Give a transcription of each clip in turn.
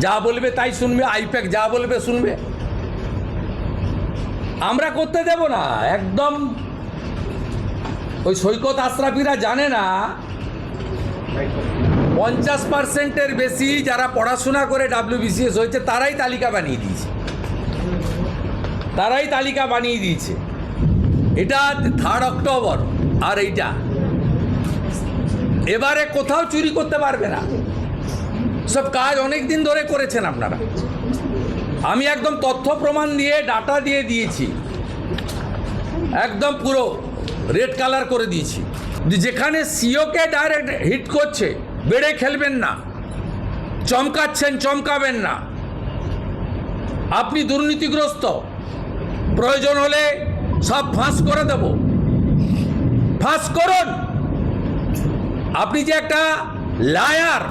যা বলবে তাই শুনবে, আইপ্যাক যা বলবে শুনবে। আমরা করতে দেব না একদম। ওই সৈকত আশরাফিরা জানে না 50%-এর বেশি যারা পড়াশোনা করে WBCS হয়েছে তারাই তালিকা বানিয়ে দিয়েছে, এটা 3 অক্টোবর। আর এইটা এবারে কোথাও চুরি করতে পারবে না, সব কাজ অনেক দিন ধরে করেছেন আপনারা। আমি একদম তথ্য প্রমাণ দিয়ে ডাটা দিয়ে দিয়েছি, একদম পুরো রেড কালার করে দিয়েছি। যেখানে সিওকে ডাইরেক্ট হিট করছে, বেড়ে খেলবেন না, চমকাচ্ছেন, চমকাবেন না। আপনি দুর্নীতিগ্রস্ত, প্রয়োজন হলে সব ফাঁস করে দেব, ফাঁস করুন। আপনি যে একটা লায়ার,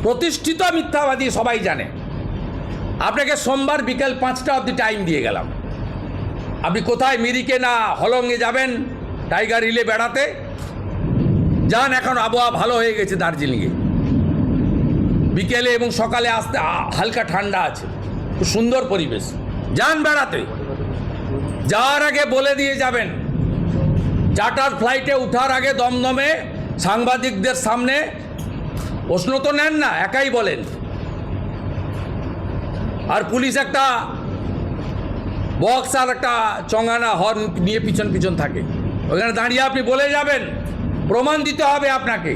প্রতিষ্ঠিত মিথ্যাবাদী সবাই জানে। আপনাকে সোমবার বিকেল 5টা অবধি টাইম দিয়ে গেলাম। আপনি কোথায় মিরিকে না হলংয়ে যাবেন টাইগার হিলে বেড়াতে যান, এখন আবহাওয়া ভালো হয়ে গেছে দার্জিলিংয়ে, বিকেলে এবং সকালে আসতে হালকা ঠান্ডা আছে, খুব সুন্দর পরিবেশ, যান বেড়াতে। যাওয়ার আগে বলে দিয়ে যাবেন, চার্টার ফ্লাইটে উঠার আগে দমদমে সাংবাদিকদের সামনে প্রশ্ন তো নেন না, একাই বলেন। আর পুলিশ একটা বক্স আর একটা চঙ্গানা হর্ন নিয়ে পিছন পিছন থাকে, ওখানে দাঁড়িয়ে আপনি বলে যাবেন, প্রমাণ দিতে হবে আপনাকে।